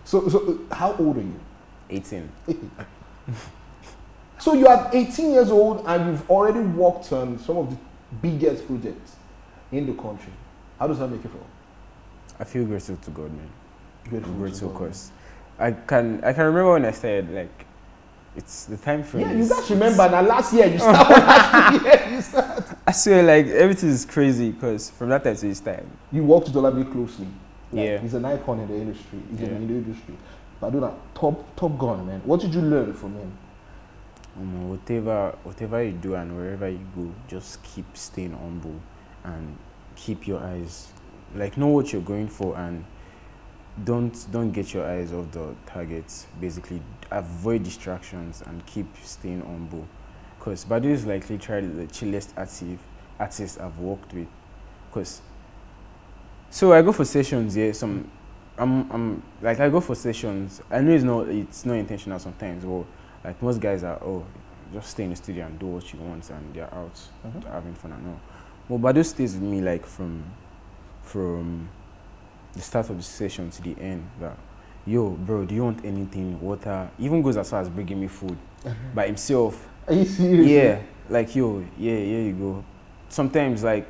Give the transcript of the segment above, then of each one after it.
So how old are you? 18. So you are 18 years old and you've already worked on some of the biggest projects in the country. How does that make you feel? I feel grateful to God, man. Grateful, because I can remember when I started, like, it's the time frame. Yeah, you guys remember now last year you started. Last year you started. I swear, like, everything is crazy because from that time to this time. You worked with Olamide closely. Like, yeah. He's an icon in the industry. He's in the industry. But I do that top gun, man. What did you learn from him? Whatever you do and wherever you go, just keep staying humble and keep your eyes, like, know what you're going for and don't get your eyes off the targets. Basically, avoid distractions and keep staying humble. Because Badu is like literally the chillest artist I've worked with. Cause so I go for sessions, yeah. I'm like I go for sessions. I know it's not intentional sometimes. Well, like most guys are just stay in the studio and do what you want and they're out having fun and all. Well, Badu stays with me like from the start of the session to the end. That, yo, bro, do you want anything? Water? Even goes as far as bringing me food by himself. Are you serious? Yeah, like, yo, yeah, here you go. Sometimes, like,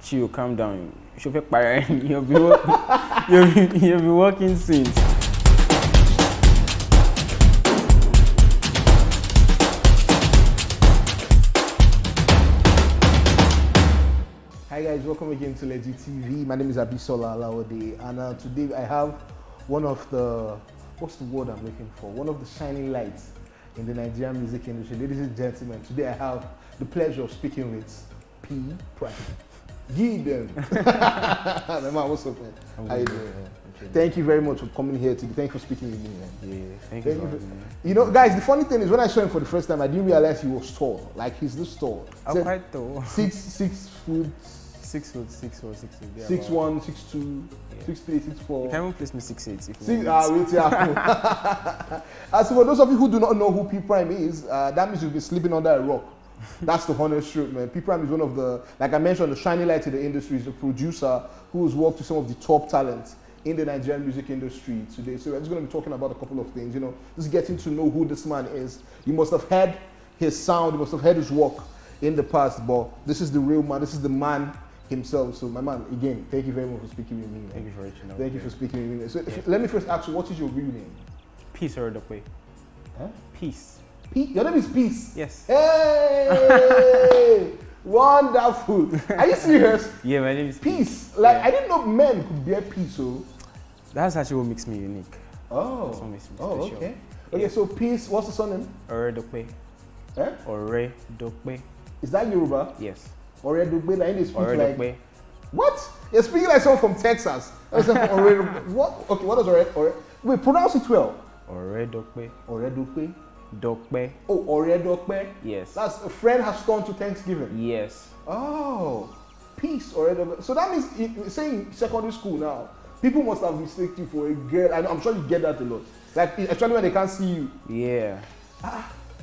chill, calm down. You'll be working since. Hi guys, welcome again to Lekki TV. My name is Abisola Alawode, and today I have one of the, what's the word I'm looking for? One of the shining lights in the Nigerian music industry. Ladies and gentlemen, today I have the pleasure of speaking with P Priime. Give them. My man, what's up, man? How you doing, man? Okay. Thank you very much for coming here today. Thank you for speaking with me, man. Yeah, thank you. You know, guys, the funny thing is when I saw him for the first time, I didn't realize he was tall. Like, he's this tall. I'm quite tall. 6 foot. 6 foot, 6 foot, 6 foot. Yeah, 6'1", 6'2", 6'3", 6'4". You can even place me 6'8". As for those of you who do not know who P Priime is, that means you've been sleeping under a rock. That's the honest truth, man. P Priime is one of the, like I mentioned, the shining light in the industry. He's a producer who's worked with some of the top talents in the Nigerian music industry today. So we're just going to be talking about a couple of things, you know, just getting to know who this man is. You must have heard his sound, you must have heard his work in the past, but this is the real man, this is the man himself. So my man, again, thank you very much for speaking with me, man. Thank you for reaching out. Thank you for speaking with me. So let me first ask you, what is your real name? Peace or the way? Huh? Peace. Your name is Peace? Yes. Hey! Wonderful. Are you serious? Yeah, my name is Peace. Like, I didn't know men could bear peace, so. That's actually what makes me unique. Oh. That's what makes me special. special. Okay. Okay, so Peace, what's the surname? Oredokpe. Eh? Oredokpe. Is that Yoruba? Yes. Oredokpe, like they speak Oredokpe. like. What? You're speaking like someone from Texas. What? Okay, what does wait, pronounce it well. Oredokpe. Oredokpe. Dokpe. Oh, Oredokpe. Yes. That's a friend has gone to Thanksgiving. Yes. Oh, Peace Oredokpe. So that means, saying secondary school now, people must have mistaken you for a girl. I'm sure you get that a lot. Like, especially when they can't see you. Yeah.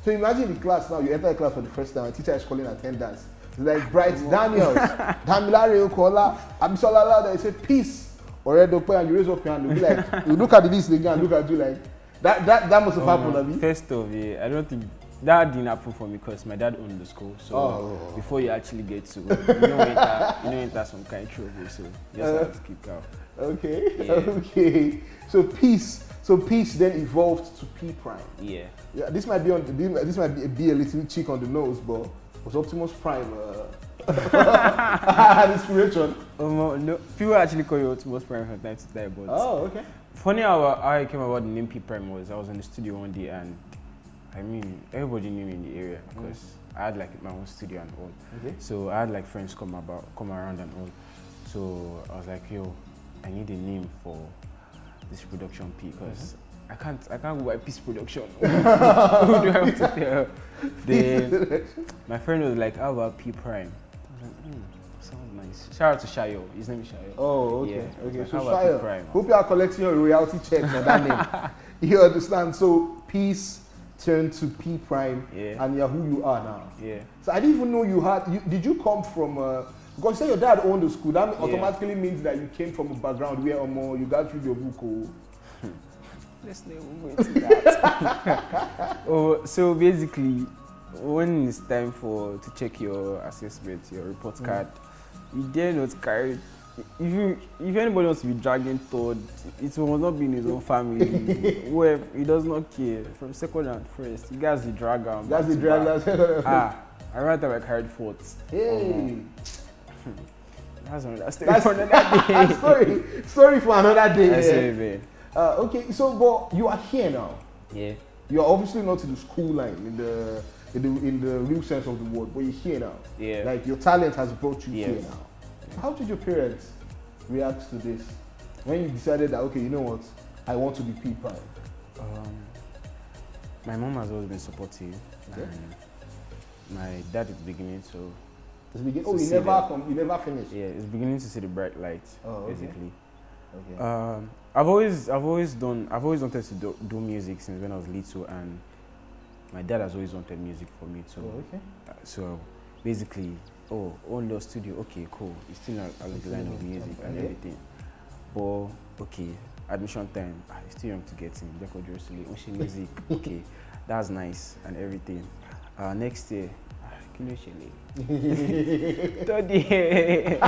So imagine the class now, you enter the class for the first time, and teacher is calling attendance. It's like Bright Daniels, Damilare Okola, Abisola Alawode, they say Peace Oredokpe, and you raise up your hand, you'll be like, you look at the list again and look at you like, that must have happened, Abi. First of all, I don't think that didn't happen for me because my dad owned the school. So before you actually get to, enter some kind of trouble. So just have to keep calm. Okay. Yeah. Okay. So Peace then evolved to P Priime. Yeah. Yeah. This might be a little cheek on the nose, but was Optimus Prime an inspiration? No, people actually call you Optimus Prime from time to time, but okay. Funny how I came about the name P Priime was I was in the studio one day and I mean everybody knew me in the area because I had like my own studio and all. Okay. So I had like friends come around and all. So I was like, yo, I need a name for this production P because I can't go by Peace Production. Who do I want to tell? Then my friend was like, how about P Priime? I was like, sounds nice. Shout out to Shayo. His name is Shayo. Oh, okay. Yeah. Okay. Like, So Shayo, hope you are collecting your royalty checks on that name. You understand? So Peace turned to P Priime, and you're who you are now. Yeah. So I didn't even know you had. Did you come from? Because you say your dad owned the school, that automatically means that you came from a background where you got through your book. let's not even go into that. Oh, so basically, when it's time to check your assessment, your report card, you dare not carry. If anybody wants to be dragging third, it will not be in his own family. Where he does not care. From second and first, he gets the dragger. That's the dragger. I rather I carried fourth. Hey. That's another story for another day. Story for another day. That's it, man. Okay, so but you are here now. Yeah. You are obviously not in the school line in the real sense of the word, but you're here now. Yeah. Like your talent has brought you Yes. here now. How did your parents react to this when you decided that, okay, you know what, I want to be P Priime? My mom has always been supportive, Okay. and my dad is beginning to. Oh, you never finished. Yeah, it's beginning to see the bright light. Oh, okay. Basically. Okay. I've always wanted to do music since when I was little, and my dad has always wanted music for me too. Oh, okay. So basically, own the studio, okay, cool. It's still along the line of music and everything. But okay, admission time, it's too young to get in. Ocean music, okay, that's nice and everything. Next year, third year,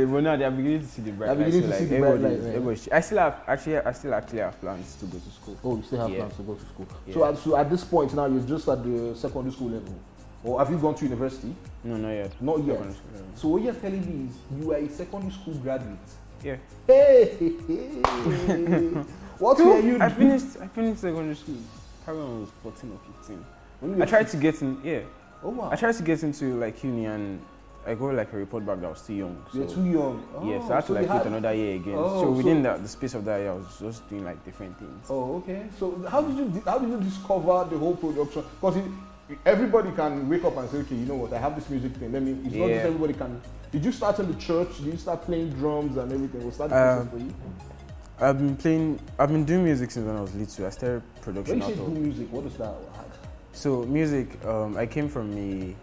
but now they are beginning to see the bright lights. I still actually have plans to go to school. Oh, you still have plans to go to school. Yeah. So at this point now, you're just at the secondary school level. Or have you gone to university? No, not yet. Not yet. So what you're telling me is you are a secondary school graduate. Yeah. Hey! What were you? I finished secondary school probably when I was 14 or 15. I tried to get in. Yeah. Oh wow. I tried to get into like uni, and I got like a report back that I was too young. So, you're too young. Oh, yes, I had to like wait another year again. So within the space of that year, I was just doing like different things. Oh, okay. So how did you discover the whole production? Because everybody can wake up and say, okay, you know what, I have this music thing. It's not just everybody can. Did you start in the church? Did you start playing drums and everything? Was that the process for you? I've been doing music since when I was little. I started production. When you say do music, what is that? So music, I come from a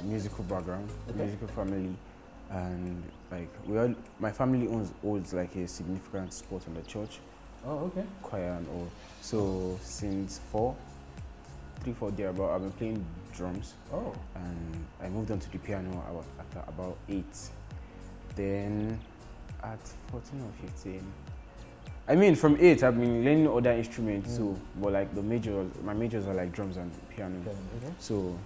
musical background, musical family, and like my family owns like a significant spot in the church. Oh, okay. Choir and all. So since 3-4 years about, I've been playing drums. Oh. And I moved on to the piano at about 8. Then at 14 or 15. I mean, from 8, I've been learning other instruments too, but like my majors are like drums and piano. Okay. So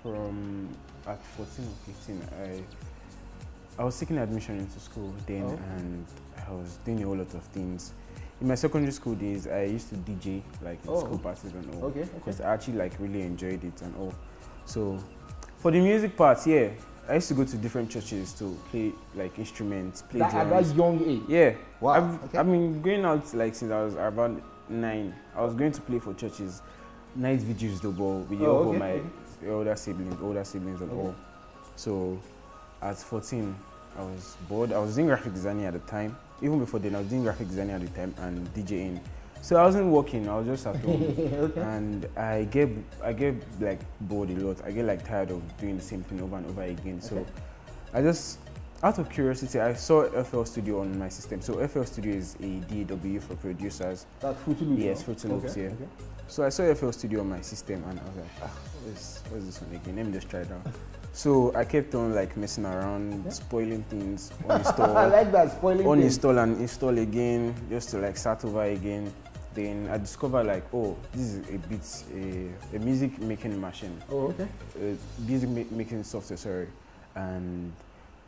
from at 14 or 15, I was taking admission into school then, and I was doing a whole lot of things. In my secondary school days, I used to DJ like in school parties and all. Okay. Because I actually like really enjoyed it and all. So for the music part, yeah, I used to go to different churches to play like instruments, play drums. At that young age? Yeah. Wow. I've been going out like since I was about 9. I was going to play for churches, night vigils though, but with all my older siblings and all. So at 14, I was bored. I was doing graphic designing at the time. Even before then, I was doing graphic designing at the time and DJing. So I wasn't working. I was just at home, and I get like bored a lot. I get like tired of doing the same thing over and over again. So I just, out of curiosity, I saw FL Studio on my system. So FL Studio is a DAW for producers. That's Fruity Loops. Yes, Fruity Loops. Yeah. So I saw FL Studio on my system, and I was like, what's this one again? Let me just try it out. So I kept on like messing around, spoiling things, uninstall. I like that, spoiling uninstall and install again, just to like start over again. Then I discovered like, this is a music making machine. Oh, okay. Music making software, sorry. And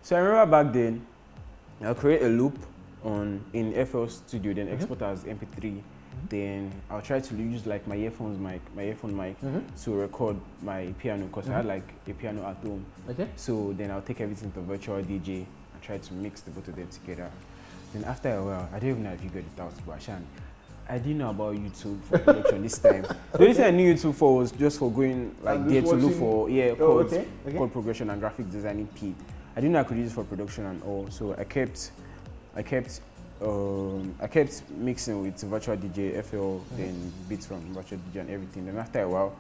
so I remember back then, I'll create a loop in FL Studio, then export as MP3. Then I'll try to use like my earphone mic to record my piano, because I had like a piano at home. Okay. So then I'll take everything to virtual DJ and try to mix the both of them together. Then after a while, I don't even know if you got it out, but I didn't know about YouTube for production this time. The only thing I knew YouTube for was just for going like there to look for chord progression and graphic designing P. I didn't know I could use it for production and all. So I kept mixing with virtual DJ, FL, then beats from virtual DJ and everything. Then after a while,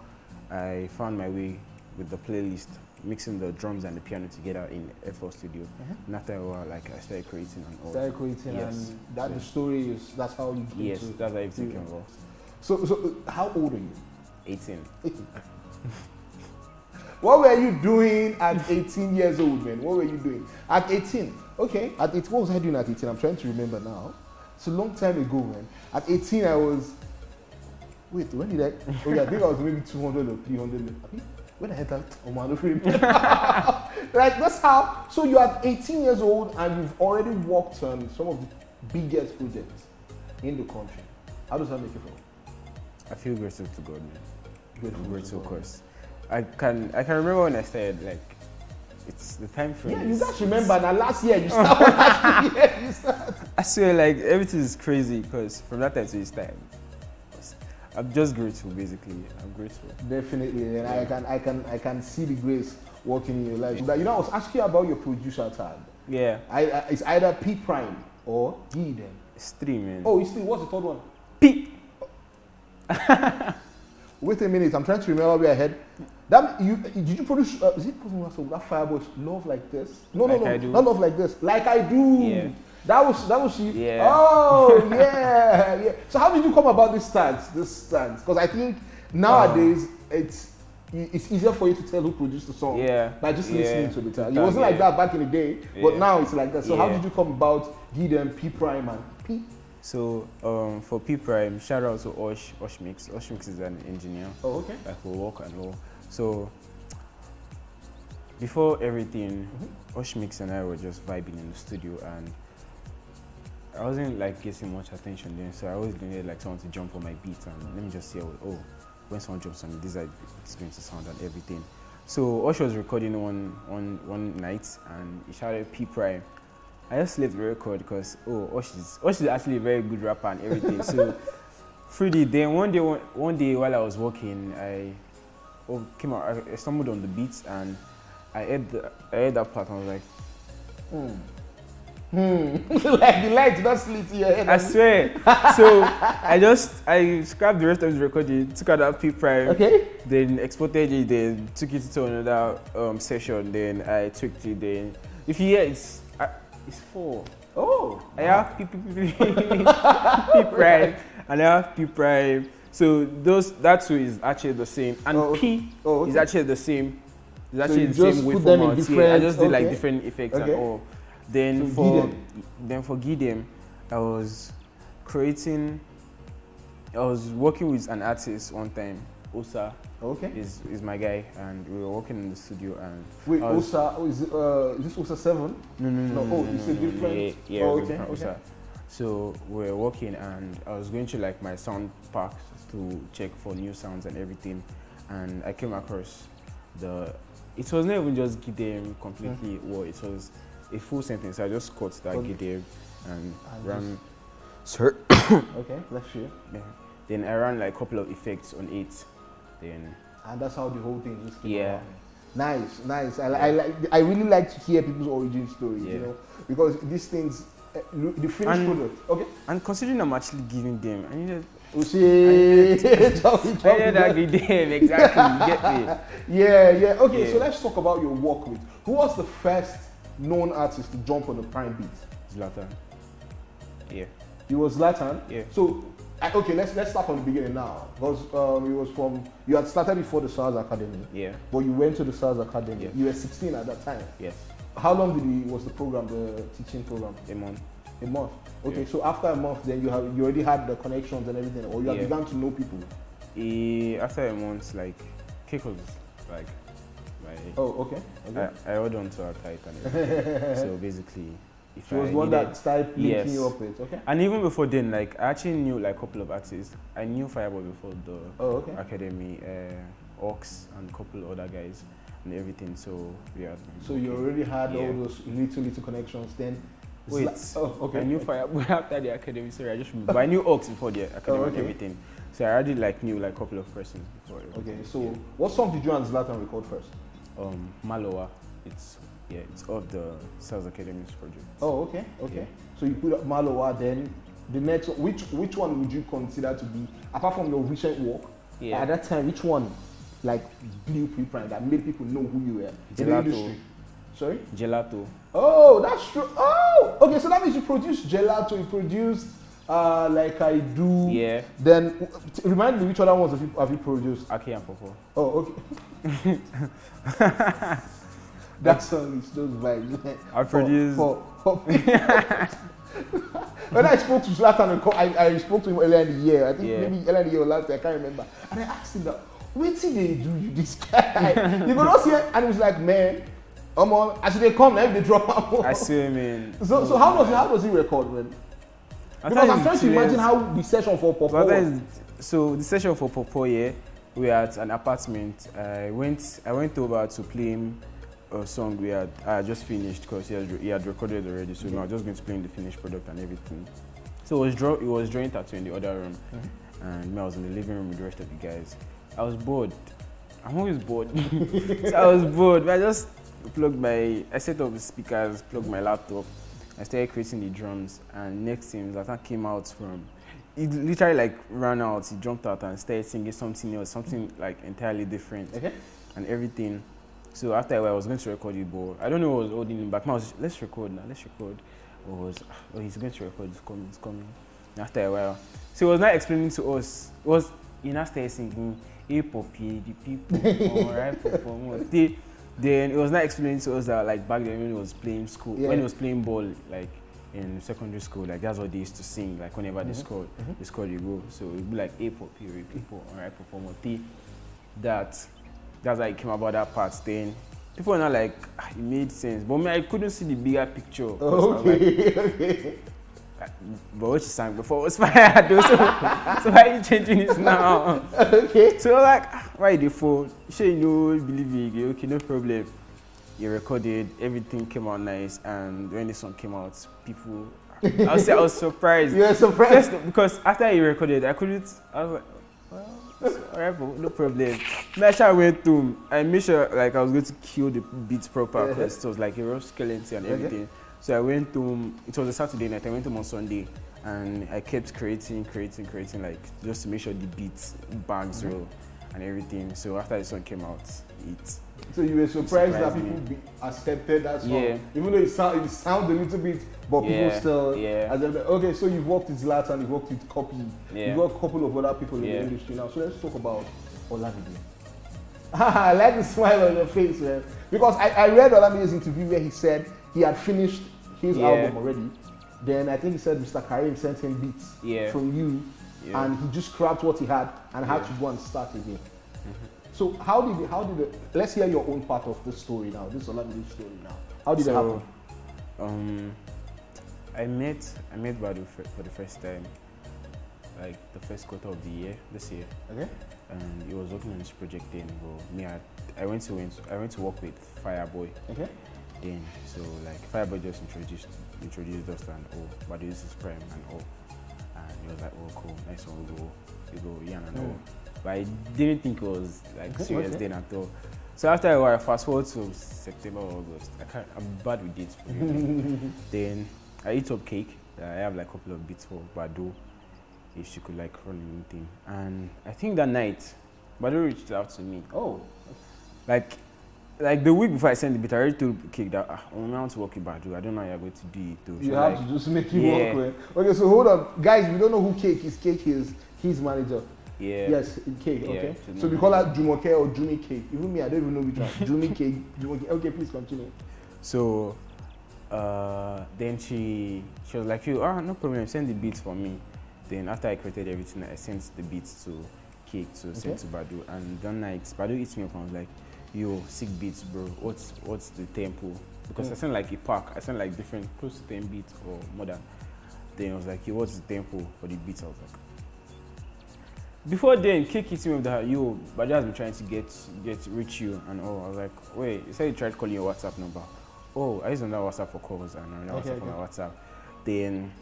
I found my way with the playlist mixing the drums and the piano together in FL Studio. And after a while, like I started creating and all. Started creating, Yes. and that the story is that's how you came Yes, to. that's how everything came about. So how old are you? 18. What were you doing at 18 years old, man? What were you doing at 18? Okay, at 18, what was I doing at 18? I'm trying to remember now. It's a long time ago, man. At 18, I was. Wait, when did I? Oh yeah, I think I was maybe 200 or 300. When the heck that? Oh man, I don't remember. Like that's how. So you're at 18 years old and you've already worked on some of the biggest projects in the country. How does that make you feel? I feel grateful to God, man. Grateful I'm to grateful God. because I can remember when I started, like, it's the time frame. Yeah, you is- guys remember now last year you started. Last year you started. I swear, like, everything is crazy because from that time to this time, I'm just grateful, basically. I'm grateful. Definitely, and I can see the grace working in your life. But, you know, I was asking you about your producer tag. Yeah, It's either P Priime or G then. it's 3, man. Oh, you still what's the third one? P. Wait a minute, I'm trying to remember where I had. That did you produce? Is it that Fireboy's Love Like This? No, Like I Do. not Love Like This. Like I Do. Yeah. That was you. Yeah. Oh yeah. So how did you come about this stance? Because I think nowadays it's easier for you to tell who produced the song. Yeah. By just Yeah. listening to the tag. It wasn't like that back in the day, but Yeah. now it's like that. So how Yeah. did you come about Gideon, P Priime, and P? So, for P Priime, shout out to Osh Mix. Osh Mix is an engineer. Oh, okay. Like, we work and all. So, before everything, Osh Mix and I were just vibing in the studio, and I wasn't like getting much attention then, so I always needed like someone to jump on my beat and let me just see when someone jumps on me, this is how it's going to sound and everything. So Osh was recording one night and he shouted P Priime. I just left the record because Osh is actually a very good rapper and everything. So Freddie, then one day while I was working, I stumbled on the beats and I heard that part and I was like, Like the light did not slit in your head. I swear. So I scrapped the rest of the recording, took out that P Priime, Okay. then exported it, then took it to another session, then I tweaked it. Then if you hear it's 4. Oh. I have P Priime and I have P Priime. So that two is actually the same, and P is actually the same. It's actually the same put them in waveform. different. I just did like okay. different effects Okay. and all. Then So for Gideon, I was working with an artist one time. Osa Okay. is my guy, and we were working in the studio. And Wait, I was- Osa, is this Osa 7? No. Oh, it's a different. Yeah, Oh, it's okay. different Osa. So we were working, and I was going to like my sound packs to check for new sounds and everything, and I came across it was not even just Gideon completely. Well, it was a full sentence. I just caught that Gideon and ran. Sir. Okay, bless you. Yeah. Then I ran like a couple of effects on it. Then And that's how the whole thing just came Yeah. about. Nice. I really like to hear people's origin stories, Yeah. you know, because these things, the finished And- product. Okay. and considering I'm actually giving them, I needed that Gideon exactly. You get me? Yeah. Okay, Yeah. so let's talk about your work with. Who was the first known artist to jump on the Prime beat? Zlatan. Yeah. It was Zlatan. Yeah. So, okay, let's start from the beginning now, because it was you had started before the SARS Academy. Yeah. But you went to the SARS Academy. Yeah. You were 16 at that time. Yes. How long was the program, the teaching program? A month. A month. Okay, Yeah. so after a month, then you already had the connections and everything, or you had Yeah. begun to know people. After a month, like, Cake was like, Oh, okay. I held on to her tight and everything. So basically, if She was I one needed- that started linking Yes. you up with. Okay. And even before then, like, I actually knew like a couple of artists. I knew Fireboy before the Oh, okay. academy, Ox and a couple of other guys and everything. So yeah. So you already had Yeah. all those little connections. Then. Wait. Okay. I knew Fireboy after the academy. Sorry, I just remembered. But I knew Ox before the academy and okay. everything. So I already like knew like a couple of persons before. Okay. everything. So, Yeah. what song did you and Zlatan record first? Maloa. It's of the Sales Academy's project. Oh, okay. Yeah. So you put up Maloa. Then the next, which one would you consider to be, apart from your recent work? Yeah. At that time, which one like blew P Priime, that made people know who you were in the industry? Sorry? Gelato. Oh, that's true. Oh, okay. So that means you produced Gelato. You produced Like I Do. Yeah. Then remind me, which other ones have you produced? Ake and Popo. Oh, okay. That song is those vibes. I produced. When I spoke to Zlatan, I spoke to him earlier in the year. I think maybe earlier in the year or last year, I can't remember. And I asked him that, wait till they do you this guy. You go not see it, and he was like, man, as they come, now they drop out. I see him in. So how does he record, man? Because I'm trying to imagine how the session for Popo was. So the session for Popo, yeah, we were at an apartment. I went over to play him a song I had just finished because he had recorded already. So now just going to play him the finished product and everything. So it was drawing tattoo in the other room, and I was in the living room with the rest of the guys. I was bored. I'm always bored. So I was bored. But I set up the speakers, plugged my laptop. I started creating the drums, and next thing Zlatan came out from. He literally like ran out. He jumped out and started singing something else, something like entirely different, and everything. So after a while, I was going to record it, but I don't know what was holding him back. I was just, let's record now, let's record. He's going to record. It's coming. And after a while, so he was not explaining to us. He now started singing, "Hey Poppy, the people, alright, Poppy." Then it was not explaining to us that like back then when he was playing school, when he was playing ball, like in secondary school, like that's what they used to sing, like whenever they scored a goal. So it'd be like, "Hey Poppy, people, alright, Poppy." That's how it came about that part. Then people were not like, it made sense, but I couldn't see the bigger picture. Okay. But what you sang before was fire, though. So why are you changing this now? Okay. So like, why the phone? Sure, you know, believe me. Okay, no problem. You recorded, everything came out nice, and when the song came out, people, I was surprised. You were surprised? First, because after he recorded, I was like, well, alright, no problem. I went to, I made sure like I was going to kill the beats proper because it was like a rough skeleton and everything. So I went to, it was a Saturday night, I went home on Sunday, and I kept creating, like just to make sure the beats, bags roll and everything. So after the song came out, So you were surprised that people accepted that song? Yeah. Even though it sound a little bit, but people still okay, so you've worked with Zlatan, you've worked with Copy, you've got a couple of other people in the industry now. So let's talk about Olamide. I like the smile on your face, man. Because I read Olamide's interview where he said he had finished his album already. Then I think he said Mr. Karim sent him beats from you, and he just scrapped what he had and had to go and start again. So how did it, let's hear your own part of this story now, this Olamide story now. How did it happen? I met Badu for the first time, like the first quarter of the year, this year. Okay. And he was working on this project then, but me, I went to work with Fireboy. Okay. Then so like Fireboy just introduced us and Badu this is Prime and and he was like, oh cool, nice one, we go and But I didn't think it was like serious then at all. So after a while, fast forward to September or August, I'm bad with dates. Then I eat up cake. I have like a couple of bits for Badu, if she could like run anything. And I think that night, Badu reached out to me. Oh, like the week before I sent the beat, I already told Cake that I want to work with Badu. I don't know how you're going to do it though. You have to just make it work with. Okay, so hold on. Guys, we don't know who Cake is. Cake is his manager. Yeah. Yes, Cake, okay. So we call her Jumoke or Jumi Cake. Even me, I don't even know which one. Jumi Cake, Jumoke. Okay, please continue. So then she was like, no problem, send the beats for me. Then after I created everything, I sent the beats to Cake to send to Badu. And that night, Badu hits me up and was like, yo, sick beats, bro. What's the tempo? Because I sent like a pack. I sent like different, close to 10 beats or more than. Then I was like, yo, what's the tempo for the beats? I was like, before then, Cake hit me with that, yo, Badu has been trying to reach you and all. I was like, wait, you said you tried calling your WhatsApp number. Oh, I used another WhatsApp for calls and another WhatsApp for my WhatsApp. Then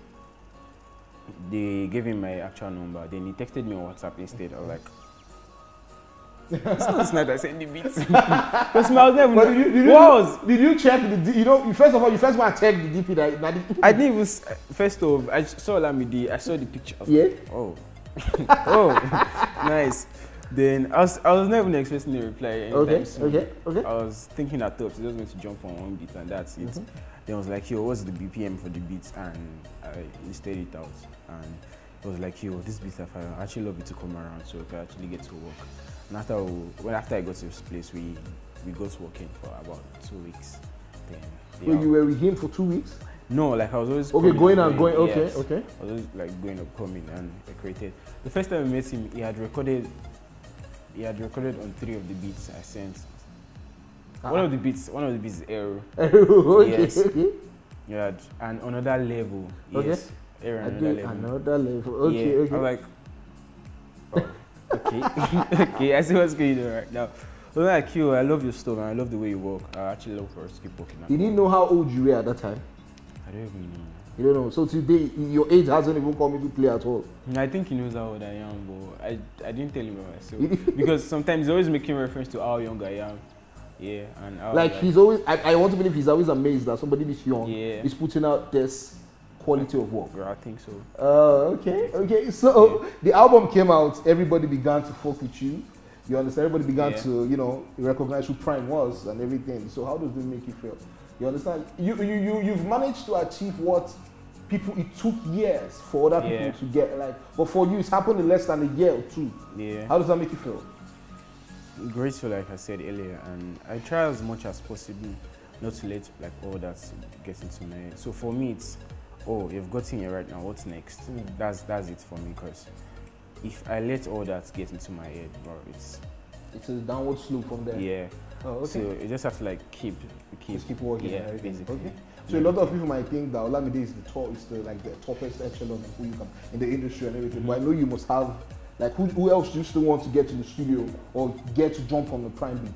they gave him my actual number. Then he texted me on WhatsApp instead. I was like, it's not this night I sent the beats. Because I was there. Did you check the? First of all, you first want to check the DP that. I didn't even. First off, I saw Olamide. I saw the picture. Oh. Oh, nice. Then I was not even expecting a reply anytime soon. Okay. I was thinking at top, so just going to jump on one beat and that's it. Then I was like, yo, what's the BPM for the beats? And I listed it out. And I was like, yo, this beat I actually love it to come around, so I could actually get to work. And after I got to this place, we got working for about 2 weeks. Then you were with him for 2 weeks? No, like I was always going and going. Yes. Okay. I was always like going up, coming, and I created. The first time I met him, he had recorded on 3 of the beats I sent. One of the beats is error. Okay. Yes. Yeah, and another level. Yes. Error, another level. Okay. Yeah. Okay. I'm like, oh, okay, okay. I see what's going on right now. But like you, I love your stuff and I love the way you work. I actually love for us to keep working. You didn't know how old you were at that time? I don't even know. You don't know. So today, your age hasn't even come into play at all. I think he knows how old I am, but I didn't tell him about myself because sometimes he's always making reference to how young I am. Yeah, and how, like he's always. I want to believe he's always amazed that somebody this young is putting out this quality of work. I think so. Okay. So the album came out. Everybody began to fuck with you. You understand? Everybody began to, recognize who Prime was and everything. So how does this make you feel? You understand? You've managed to achieve what it took years for other people to get. But for you, it's happened in less than a year or 2. Yeah. How does that make you feel? Grateful, like I said earlier, and I try as much as possible not to let all that get into my head. So for me, it's you've gotten here right now. What's next? That's it for me, because if I let all that get into my head, bro, it's a downward slope from there. Yeah. Oh, okay. So you just have to keep working. Yeah, basically. Okay. So a lot of people might think that Olamide is the toppest echelon of who you can in the industry and everything. But I know you must have who else do you still want to get to the studio or get to jump on the Prime beat?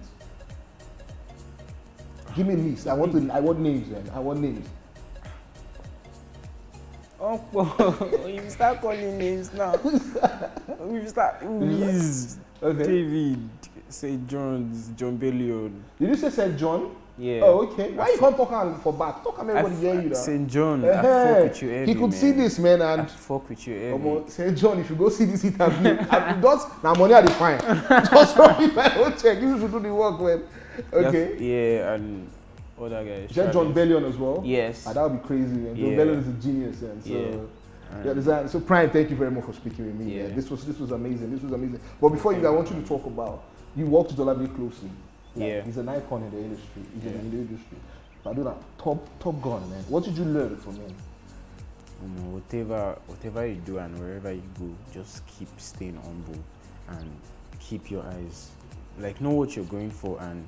Give me a list. I want names, man. I want names. Oh, you start calling names now. We start. Wiz, David, St. John's, John Bellion. Did you say St. John? Yeah. Oh, okay. Why you can't talk for back? Talk and everybody hear you now. St. John, I fuck with you heavy, he could see this, man, and I fuck with you heavy. St. John, if you go see this interview, now money are the fine. Just from me, I don't check. You should do the work, man. Okay. Yeah, and other guys. John Bellion as well? Yes. That would be crazy, man. John Bellion is a genius, man. So Prime, thank you very much for speaking with me. Yeah. This was amazing. This was amazing. But before you, I want you to talk about, you worked with Olamide closely. He's an icon in the industry. He's in the industry. I do that. Top gun, man. What did you learn from him? Whatever you do and wherever you go, just keep staying humble and keep your eyes, know what you're going for, and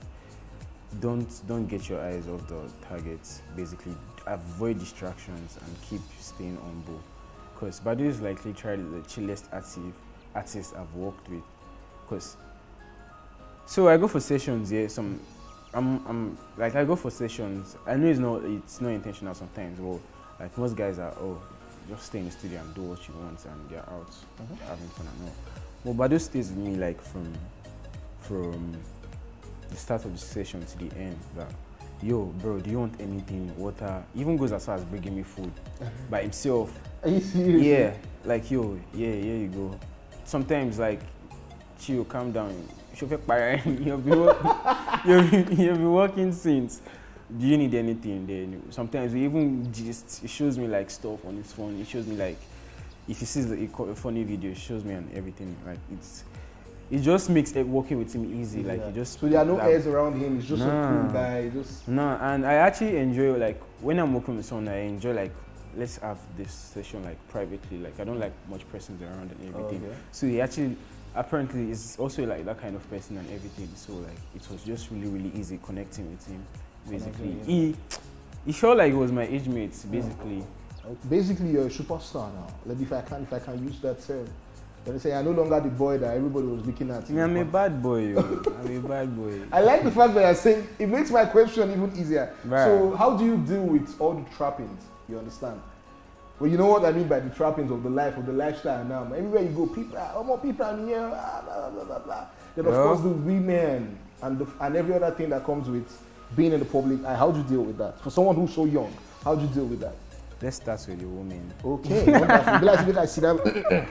don't get your eyes off the targets. Basically, avoid distractions and keep staying humble. Because Badu is likely the chillest artist I've worked with. So I go for sessions, I go for sessions. I know it's not intentional sometimes, but most guys are just stay in the studio and do what you want and get out having fun and all. But Badu stays with me from the start of the session to the end. That yo, bro, do you want anything? Water? Even goes as far as bringing me food by himself. Are you serious? Yeah, yo, here you go. Sometimes chill, calm down. You'll be working since. Do you need anything? Then sometimes we even it shows me stuff on his phone. It shows me if he sees a funny video, it shows me and everything. It just makes working with him easy. So there are no airs around him. He's just a cool guy. And I actually enjoy when I'm working with someone. I enjoy let's have this session privately. I don't like much persons around and everything. Okay. So he actually apparently is also that kind of person and everything. So it was just really, really easy connecting with him. Basically, he felt like he was my age mate. Basically, basically you're a superstar now. If I can use that term. When I say I'm no longer the boy that everybody was looking at. I'm a bad boy. I'm a bad boy. I like the fact that you're saying it makes my question even easier. Right. So how do you deal with all the trappings? You understand? Well, you know what I mean by the trappings of the lifestyle now. Everywhere you go, people are here, blah, blah, blah, blah. Then of course the women and every other thing that comes with being in the public. How do you deal with that? For someone who's so young, how do you deal with that? Let's start with the woman. Okay, wonderful. I see that.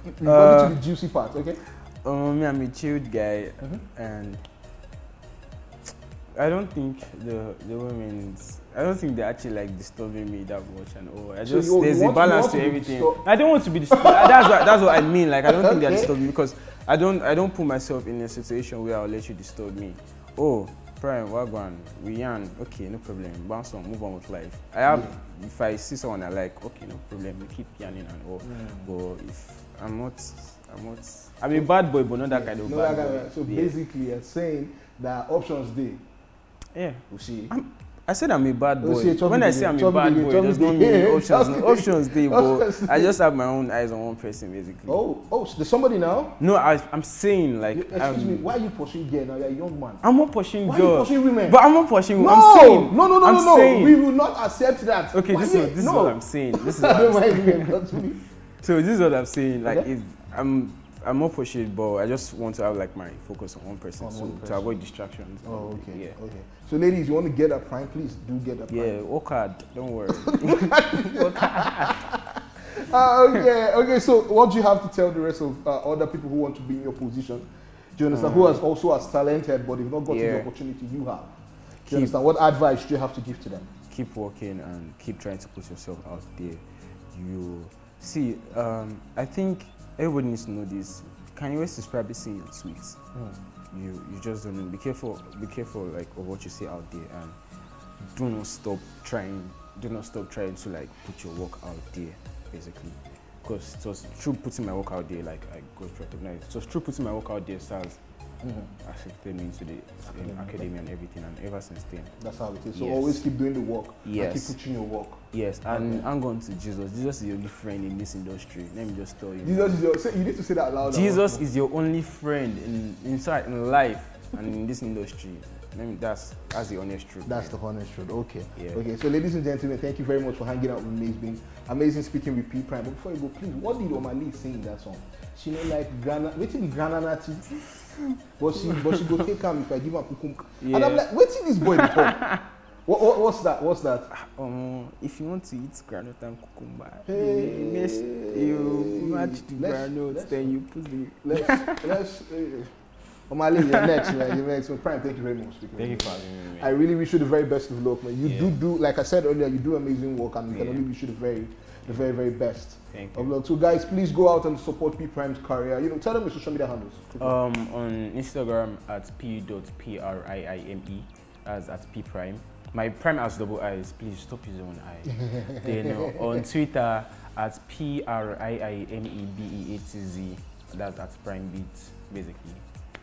We're going to the juicy part, okay? Me, I'm a chilled guy, and I don't think the women's. I don't think they're actually like disturbing me that much and all. I just there's a balance to everything. I don't want to be disturbed. that's what I mean. Like I don't think they're disturbing me because I don't put myself in a situation where I'll let you disturb me. Oh, Prime, Wagwan, we yarn. Okay, no problem. Bounce on, move on with life. I have if I see someone I like, okay, no problem. We keep yarning and all. But if I'm a bad boy, but not that kind of bad boy. So basically, you're saying that options day. Yeah. You see. I said I'm a bad boy. When I say I'm a bad boy, it does not mean options. Options day, but I just have my own eyes on one person, basically. Oh, so there's somebody now? No, I'm saying like. Excuse me, why are you pursuing girl now? You're a young man. I'm not pursuing girls. Why are you pursuing women? But I'm not pursuing. No, I'm saying. No. Saying, we will not accept that. Okay, this is what I'm saying. This is what I'm saying. So this is what I'm saying. Like, if I'm not pursued, but I just want to have like my focus on one person, to avoid distractions. Oh, okay. Yeah. Okay. So, ladies, you want to get a Prime? Please do get a Prime. Yeah, work hard. Don't worry. Okay. So, what do you have to tell the rest of other people who want to be in your position? Do you understand? Who is also as talented, but they've not gotten the opportunity you have? Do you understand? What advice do you have to give to them? Keep working and keep trying to put yourself out there. You see, I think everybody needs to know this. Kanye West is probably saying sweets. You just don't know. Be careful like of what you say out there, and do not stop trying to like put your work out there, basically. Because it was through putting my work out there, like I got recognized. It was through putting my work out there, SARS accepted me into the academy and everything, and ever since then. That's how it is. So always keep doing the work. Yes. And keep pushing your work. Yes, and hang on to Jesus. Jesus is your only friend in this industry. Let me just tell you. Jesus is your. You need to say that loud. Jesus is your only friend in life and in this industry. That's the honest truth. That's the honest truth. Okay. Yeah. Okay. So, ladies and gentlemen, thank you very much for hanging out with me. It's been amazing speaking with P Priime. But before you go, please, what did Olamide sing in that song? She know like Ghana. Waiting the Ghana Nati. But she go take him if I give her kukum. Yeah. And I'm like, waiting this boy to come. What's that? What's that? If you want to eat granite and cucumber, Hey, you match the granules, then you put the. Let's. Omale, you're next, man. You're next. So, Prime, thank you very much. Thank you for having me, man. I really wish you the very best of luck, man. You do, like I said earlier, you do amazing work, and we can only wish you the very, very best. Thank of luck. So, guys, please go out and support P Prime's career. You know, tell them your social media handles. On Instagram at p.priime, as at P Priime. My Prime has double eyes. Please stop his own eye. Then on Twitter at PRIIMEBEATZ. That's at Prime Beats, basically.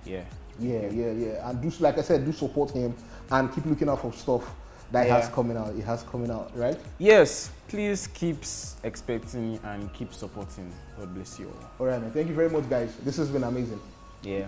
Yeah. And do, like I said, do support him and keep looking out for stuff that has coming out. It has coming out, right? Yes. Please keep expecting and keep supporting. God bless you all. All right, man. Thank you very much, guys. This has been amazing. Yeah.